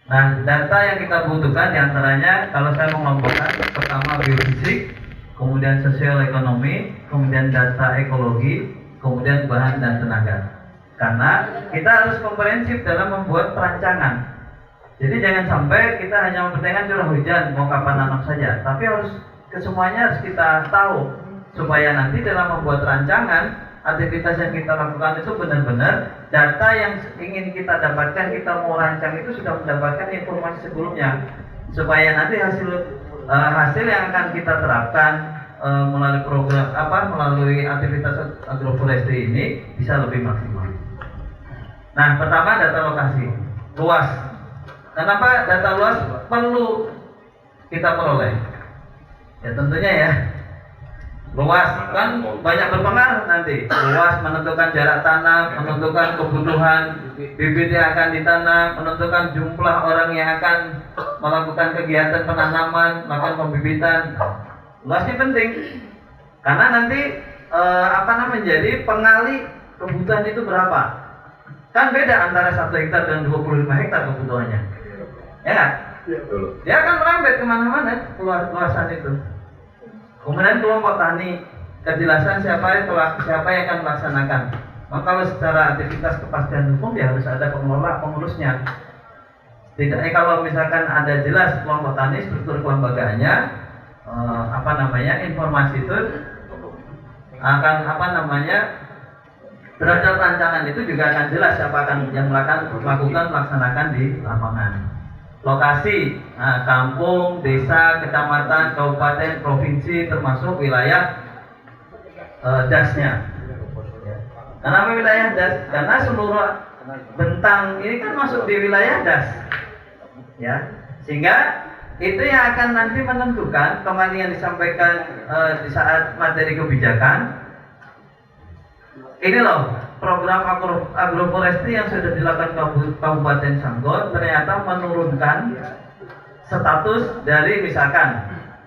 Nah, data yang kita butuhkan diantaranya kalau saya mengelompokkan, pertama biofisik, kemudian sosial ekonomi, kemudian data ekologi, kemudian bahan dan tenaga. Karena kita harus komprehensif dalam membuat perancangan. Jadi jangan sampai kita hanya memperhatikan curah hujan mau kapan nanam saja, tapi harus kesemuanya harus kita tahu supaya nanti dalam membuat rancangan aktivitas yang kita lakukan itu benar-benar data yang ingin kita dapatkan, kita mau rancang itu sudah mendapatkan informasi sebelumnya, supaya nanti hasil yang akan kita terapkan melalui program melalui aktivitas agroforestry ini bisa lebih maksimal. Nah, pertama data lokasi luas. Kenapa data luas perlu kita peroleh? Ya tentunya ya, luas kan banyak berpengaruh nanti. Luas menentukan jarak tanam, menentukan kebutuhan bibit yang akan ditanam, menentukan jumlah orang yang akan melakukan kegiatan penanaman, melakukan pembibitan. Luas ini penting karena nanti menjadi pengali kebutuhan itu berapa. Kan beda antara 1 hektar dan 25 hektar kebutuhannya, ya kan? Dia akan merembet kemana-mana luasan itu. Kemudian kelompok tani, kejelasan siapa yang akan melaksanakan. Maka kalau secara aktivitas kepastian hukum ya harus ada pengurusnya. Tidaknya kalau misalkan ada jelas kelompok tani, struktur kelembagaannya, informasi itu akan terhadap rancangan itu juga akan jelas siapa akan yang melakukan melaksanakan di lapangan. Lokasi, kampung, desa, kecamatan, kabupaten, provinsi, termasuk wilayah dasnya. Kenapa wilayah das? Karena seluruh bentang ini kan masuk di wilayah das, ya. Sehingga itu yang akan nanti menentukan kembali yang disampaikan di saat materi kebijakan. Ini loh program agroforestry yang sudah dilakukan Kabupaten Sanggor ternyata menurunkan status dari misalkan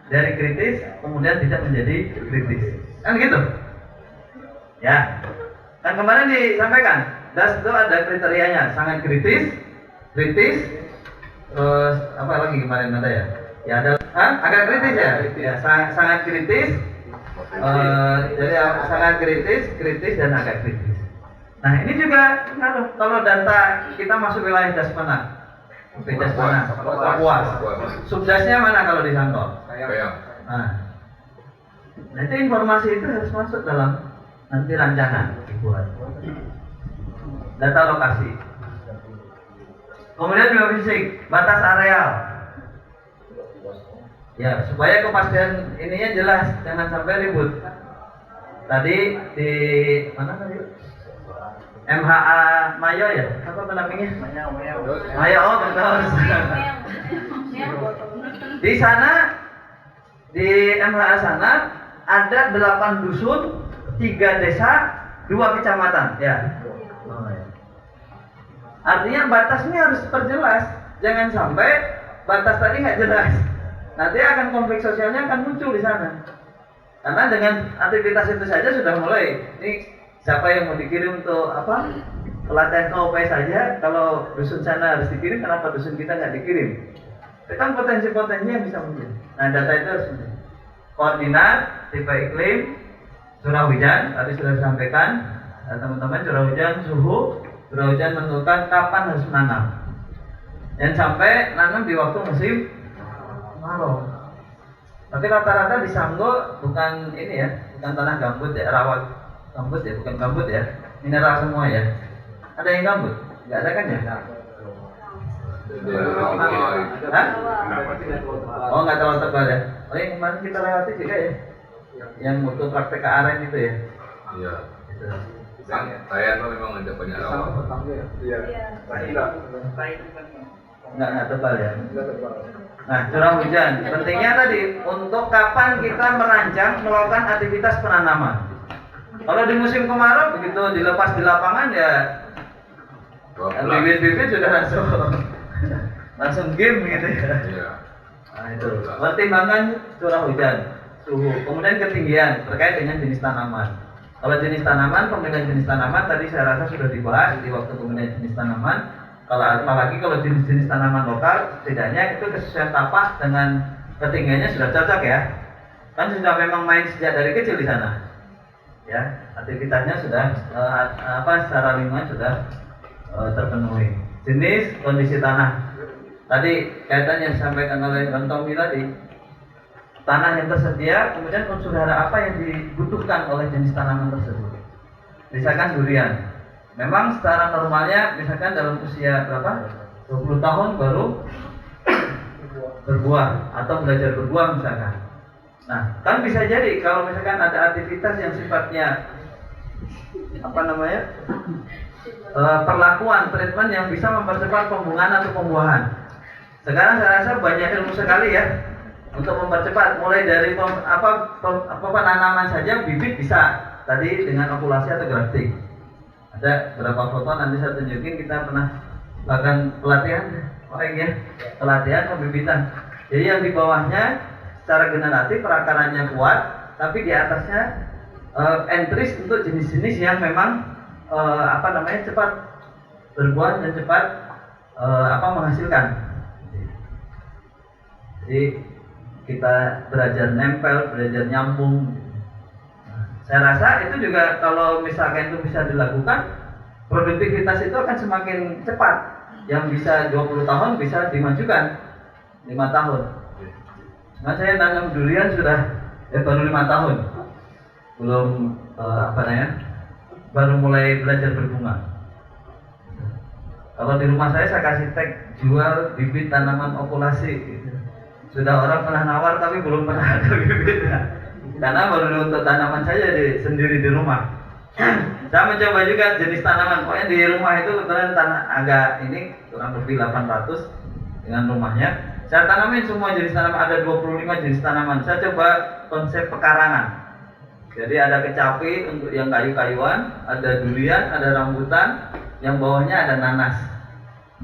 dari kritis kemudian tidak menjadi kritis, kan gitu ya. Kan kemarin disampaikan das itu ada kriterianya, sangat kritis, terus apa lagi kemarin ada ya? Ya ada agak kritis ya, sangat kritis. Jadi sangat kritis dan agak kritis. Nah ini juga kalau data kita masuk wilayah das mana? Papua. Subdasnya mana kalau di Sanggor? Nah itu informasi itu harus masuk dalam nanti rancangan dibuat. Data lokasi. Kemudian biofisik, batas areal. Ya, supaya kepastian ininya jelas, jangan sampai ribut. Tadi di mana tadi? MHA Mayo ya? Apa penampinya? Mayo, oh betul. Di sana di MHA sana ada 8 dusun, 3 desa, 2 kecamatan, ya. Artinya batasnya harus perjelas, jangan sampai batas tadi nggak jelas. Nanti akan konflik sosialnya akan muncul di sana. Karena dengan aktivitas itu saja sudah mulai. Ini siapa yang mau dikirim untuk pelatihan KOP saja? Kalau dusun sana harus dikirim, kenapa dusun kita nggak dikirim? Itu kan potensi-potensi yang bisa muncul. Nah data itu harus muncul. Koordinat, tipe iklim, curah hujan, tadi sudah disampaikan teman-teman, curah hujan, suhu, curah hujan menentukan kapan harus menanam. Dan sampai nanam di waktu musim kemarau. Tapi rata-rata di Sanggor bukan ini ya, bukan tanah gambut ya, rawa gambut ya, bukan gambut ya, mineral semua ya. Ada yang gambut? Nggak ada kan ya? Hah? Oh nggak terlalu tebal ya. Oh yang kemarin kita lewati juga ya, yang waktu praktek ke aren itu ya. Iya. Saya memang ada banyak rawa. Iya. Nggak tebal ya. Nah, curah hujan. Pentingnya tadi untuk kapan kita merancang melakukan aktivitas penanaman. Kalau di musim kemarau begitu dilepas di lapangan ya bibit-bibit sudah langsung game gitu ya. Iya. Nah itu. Pertimbangan curah hujan, suhu, kemudian ketinggian terkait dengan jenis tanaman. Kalau jenis tanaman, pemilihan jenis tanaman tadi saya rasa sudah dibahas di waktu pemilihan jenis tanaman. Kalau apalagi kalau jenis-jenis tanaman lokal, setidaknya itu kesesuaian tapak dengan ketinggiannya sudah cocok ya. Kan sudah memang main sejak dari kecil di sana. Ya, aktivitasnya sudah secara lingkungan sudah terpenuhi. Jenis, kondisi tanah. Tadi kaitan yang disampaikan oleh Bang Tommy tadi, tanah yang tersedia, kemudian unsur hara apa yang dibutuhkan oleh jenis tanaman tersebut. Misalkan durian, memang secara normalnya misalkan dalam usia berapa? 20 tahun baru berbuah atau belajar berbuah misalkan. Nah, kan bisa jadi kalau misalkan ada aktivitas yang sifatnya perlakuan treatment yang bisa mempercepat pembungaan atau pembuahan. Sekarang saya rasa banyak ilmu sekali ya untuk mempercepat, mulai dari penanaman saja, bibit bisa tadi dengan okulasi atau grafting. Ada beberapa foto nanti saya tunjukin, kita pernah lakukan pelatihan pembibitan. Jadi yang di bawahnya secara generatif perakarannya kuat, tapi di atasnya entris untuk jenis-jenis yang memang cepat berbuah dan cepat menghasilkan. Jadi kita belajar nempel, belajar nyambung. Saya rasa itu juga kalau misalkan itu bisa dilakukan, produktivitas itu akan semakin cepat. Yang bisa 20 tahun bisa dimajukan 5 tahun. Nah, saya nanam durian sudah baru 5 tahun, belum baru mulai belajar berbunga. Kalau di rumah saya kasih tag jual bibit tanaman okulasi. Gitu. Sudah orang pernah nawar tapi belum pernah ada bibitnya. Karena baru untuk tanaman saya sendiri di rumah. Saya mencoba juga jenis tanaman. Pokoknya di rumah itu kebetulan tanah agak ini kurang lebih 800 dengan rumahnya. Saya tanamin semua jenis tanaman, ada 25 jenis tanaman. Saya coba konsep pekarangan. Jadi ada kecapi untuk yang kayu-kayuan, ada durian, ada rambutan, yang bawahnya ada nanas.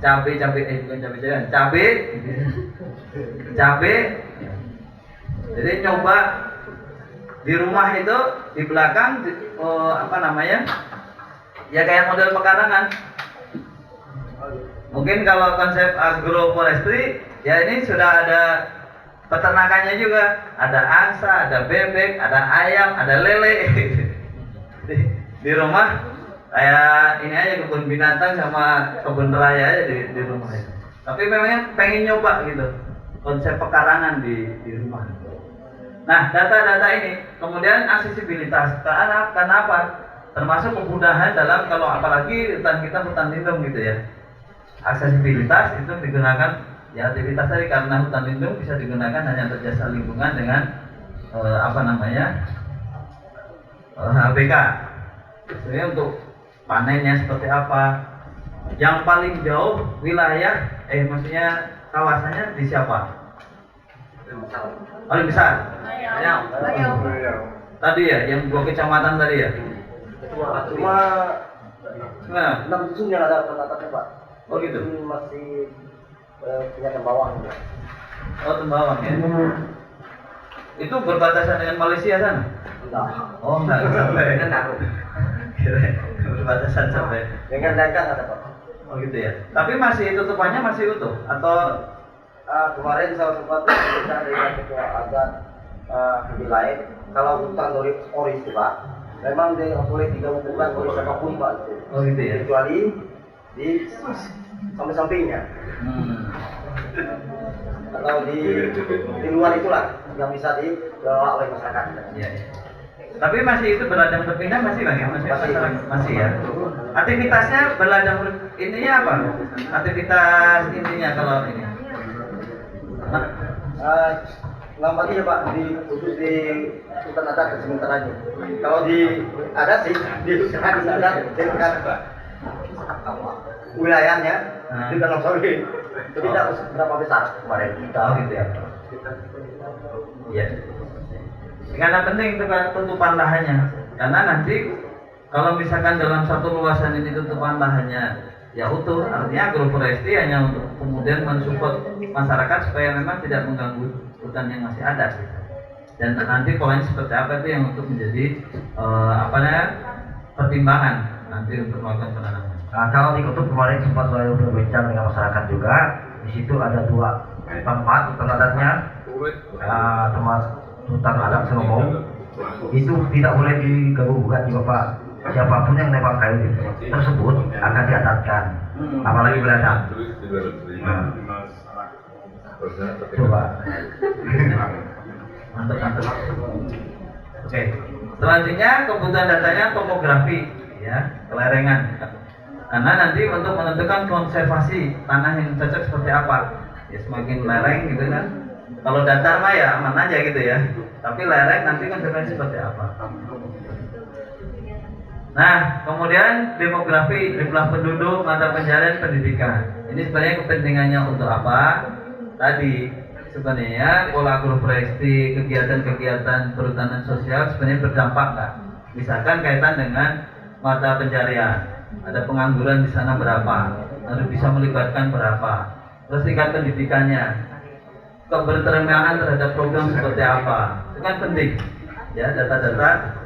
Cabe. Jadi nyoba di rumah itu di belakang ya kayak model pekarangan. Mungkin kalau konsep agroforestry ya ini sudah ada peternakannya juga, ada angsa, ada bebek, ada ayam, ada lele. Di rumah kayak ini aja, kebun binatang sama kebun raya aja di rumah itu. Tapi memangnya pengen nyoba gitu konsep pekarangan di rumah. Nah, data-data ini kemudian aksesibilitas karena apa? Termasuk kemudahan dalam, kalau apalagi hutan kita hutan lindung gitu ya. Aksesibilitas itu digunakan ya, aktivitas tadi karena hutan lindung bisa digunakan hanya untuk jasa lingkungan dengan HBK. Jadi untuk panennya seperti apa? Yang paling jauh wilayah maksudnya kawasannya di siapa? Paling besar? Tadi ya, yang 2 kecamatan tadi ya? Cuma 6 dusun yang ada penataannya Pak. Oh gitu? Masih punya Tembawang. Oh, Tembawang ya? Itu berbatasan dengan Malaysia sana? Enggak. Oh enggak sampai. Berbatasan sampai. Dengan dagang ada Pak. Oh gitu ya? Tapi masih tutupannya masih utuh? Atau kemarin saya sempat berbicara dengan ketua adat wilayah, kalau hutan oris itu Pak, memang dia boleh digabungkan oleh siapapun Pak itu. Oh gitu ya? Kecuali di samping-sampingnya. Atau di luar itulah yang bisa dibawa oleh masyarakat. Iya. Tapi masih itu berladang berpindah masih Bang ya? Masih ya? Aktivitasnya berladang intinya apa? Aktivitas intinya kalau ini? Lambat ya Pak, khusus di hutan adat sementara aja. Kalau di adat sih, di hutan adat dengan wilayahnya di dalam sawit. Jadi tidak berapa besar kemarin. Oh gitu ya? Iya. Karena penting itu kan tutupan lahannya. Karena nanti kalau misalkan dalam satu luasan ini tutupan lahannya ya utuh, artinya agroforestry hanya untuk kemudian mensupport masyarakat supaya memang tidak mengganggu hutan yang masih ada. Dan nanti polanya seperti apa itu yang untuk menjadi pertimbangan nanti untuk melakukan penanaman. Nah, kalau di Kutub kemarin sempat saya berbincang dengan masyarakat juga. Di situ ada 2 tempat hutan adatnya, tempat hutan adat Selomong. Itu tidak boleh diganggu gugat juga Pak. Siapapun yang nembak kayu tersebut akan diadatkan, apalagi beladang. Coba. Mantap. Oke. Selanjutnya kebutuhan dasarnya topografi, ya, kelerengan. Karena nanti untuk menentukan konservasi tanah yang cocok seperti apa, ya semakin lereng gitu kan. Kalau datar mah ya aman aja gitu ya. Tapi lereng nanti konservasi seperti apa. Nah, kemudian demografi, jumlah penduduk, mata pencarian, pendidikan. Ini sebenarnya kepentingannya untuk apa? Tadi sebenarnya pola agroforestry, kegiatan-kegiatan perhutanan sosial sebenarnya berdampak nggak? Misalkan kaitan dengan mata pencarian, ada pengangguran di sana berapa, lalu bisa melibatkan berapa, terus tingkat pendidikannya, keberterimaan terhadap program seperti apa, itu kan penting, ya data-data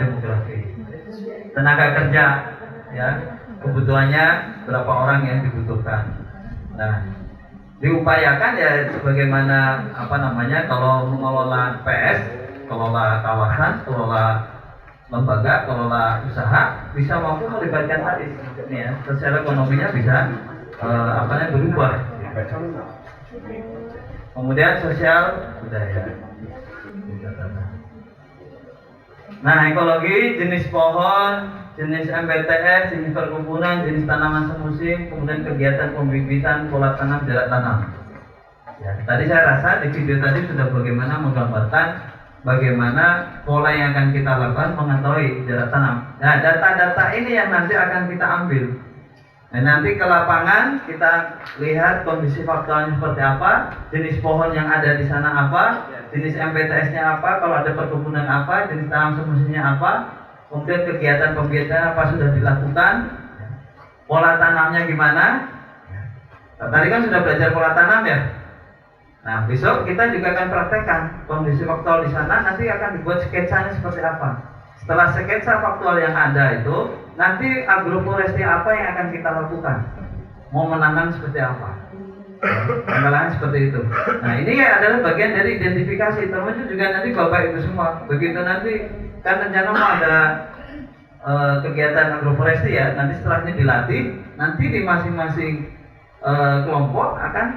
demografi. Tenaga kerja, ya kebutuhannya berapa orang yang dibutuhkan. Nah, diupayakan ya sebagaimana kalau mengelola PS, kelola kawasan, kelola lembaga, kelola usaha bisa mampu melibatkan tadi, ya sosial ekonominya bisa berubah. Kemudian sosial budaya. Nah, ekologi, jenis pohon, jenis MBTS, jenis perkebunan, jenis tanaman semusim, kemudian kegiatan pembibitan, pola tanam, jarak tanam. Ya, tadi saya rasa di video tadi sudah bagaimana menggambarkan bagaimana pola yang akan kita lakukan mengetahui jarak tanam. Nah, data-data ini yang nanti akan kita ambil. Nah, nanti ke lapangan kita lihat kondisi faktualnya seperti apa, jenis pohon yang ada di sana apa, jenis MBTS-nya apa, kalau ada perkebunan apa, jenis tanam semusimnya apa, kemudian kegiatan pembibitan apa sudah dilakukan, pola tanamnya gimana. Nah, tadi kan sudah belajar pola tanam ya. Nah, besok kita juga akan praktekkan kondisi faktual di sana, nanti akan dibuat sketsanya seperti apa. Setelah sketsa faktual yang ada itu, nanti agroforestry apa yang akan kita lakukan? Mau menanam seperti apa? Pengalaman seperti itu. Nah, ini adalah bagian dari identifikasi. Termasuk juga nanti Bapak Ibu semua. Begitu nanti kan rencana mau ada kegiatan agroforestry ya. Nanti setelah ini dilatih, nanti di masing-masing kelompok akan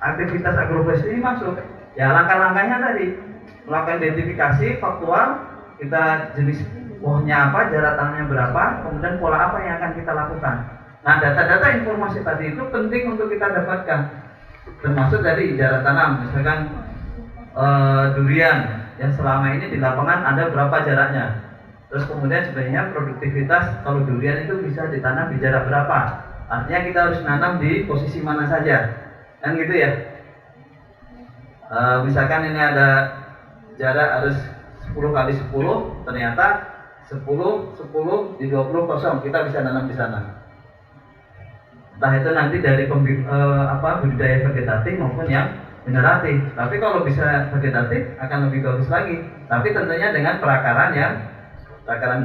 aktivitas agroforestry ini masuk. Ya, langkah-langkahnya tadi melakukan identifikasi faktual, kita jenis pohonnya apa, jarak tanamnya berapa, kemudian pola apa yang akan kita lakukan. Nah, data-data informasi tadi itu penting untuk kita dapatkan, termasuk dari jarak tanam. Misalkan durian yang selama ini di lapangan ada berapa jaraknya, terus kemudian sebenarnya produktivitas kalau durian itu bisa ditanam di jarak berapa, artinya kita harus nanam di posisi mana saja, kan gitu ya. Misalkan ini ada jarak harus 10 kali 10, ternyata 10 di 20 kosong, kita bisa nanam di sana. Entah itu nanti dari budidaya vegetatif maupun yang generatif. Tapi kalau bisa vegetatif akan lebih bagus lagi. Tapi tentunya dengan perakaran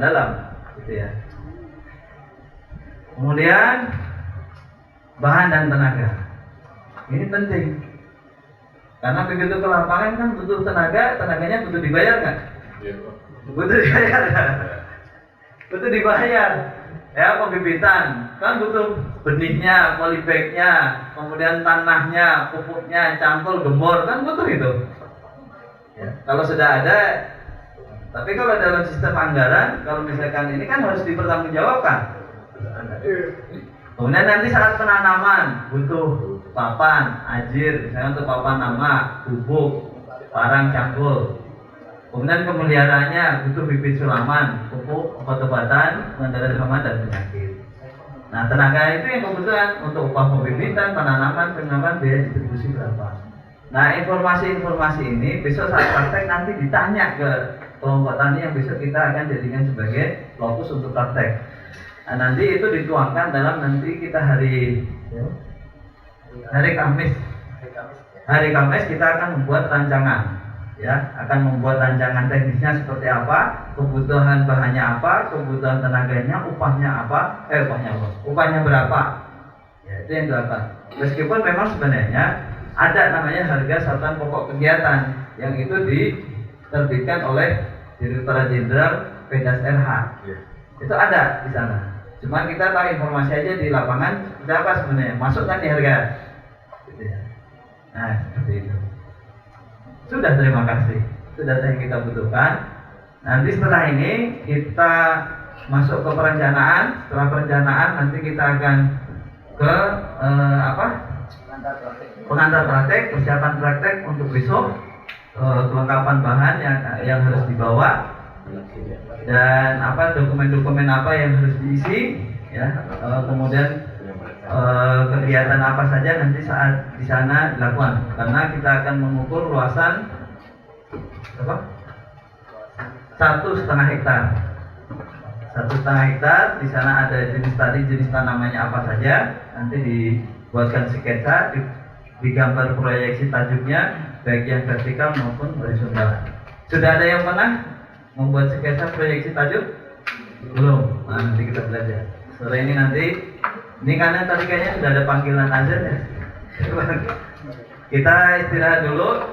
dalam, gitu ya. Kemudian bahan dan tenaga. Ini penting. Karena begitu ke lapangan kan butuh tenaganya butuh dibayar kan? Butuh dibayar. Butuh dibayar. Ya, pembibitan kan butuh benihnya, polybagnya, kemudian tanahnya, pupuknya, cangkul, gembor, kan butuh itu. Ya, kalau sudah ada, tapi kalau dalam sistem anggaran, kalau misalkan ini kan harus dipertanggungjawabkan. Kemudian nanti saat penanaman butuh papan, ajir, misalnya untuk papan nama, bubuk, parang, cangkul. Kemudian pemeliharaannya butuh bibit sulaman, pupuk, obat-obatan, pengendalian hama dan penyakit. Nah, tenaga itu yang kebutuhan untuk upah pembibitan, penanaman, penanaman, biaya distribusi berapa. Nah, informasi-informasi ini besok saat praktek nanti ditanya ke kelompok tani yang besok kita akan jadikan sebagai lokus untuk praktek. Nah, nanti itu dituangkan dalam nanti kita hari Kamis. Hari Kamis kita akan membuat rancangan. ya akan membuat rancangan teknisnya seperti apa, kebutuhan bahannya apa, kebutuhan tenaganya, upahnya berapa, ya itu yang dilakukan. Meskipun memang sebenarnya ada namanya harga satuan pokok kegiatan yang itu diterbitkan oleh Direktorat Jenderal Pedas RH, itu ada di sana. Cuma kita tahu informasi aja di lapangan berapa sebenarnya, masukkan di harga, gitu ya. Nah seperti itu. Sudah, terima kasih. Sudah yang kita butuhkan. Nanti setelah ini kita masuk ke perencanaan. Setelah perencanaan nanti kita akan ke pengantar praktek, persiapan praktek untuk besok, kelengkapan bahan yang harus dibawa dan dokumen-dokumen apa yang harus diisi, ya. Kemudian kegiatan apa saja nanti saat di sana dilakukan, karena kita akan mengukur luasan 1,5 hektar. 1,5 hektar, di sana ada jenis tanamannya apa saja, nanti dibuatkan sketsa, digambar proyeksi tajuknya, baik yang vertikal maupun horizontal. Sudah ada yang pernah membuat sketsa proyeksi tajuk? Belum. Nah, nanti kita belajar. Sore ini nanti. Ini karena tadi kayaknya sudah ada panggilan azan ya. Kita istirahat dulu.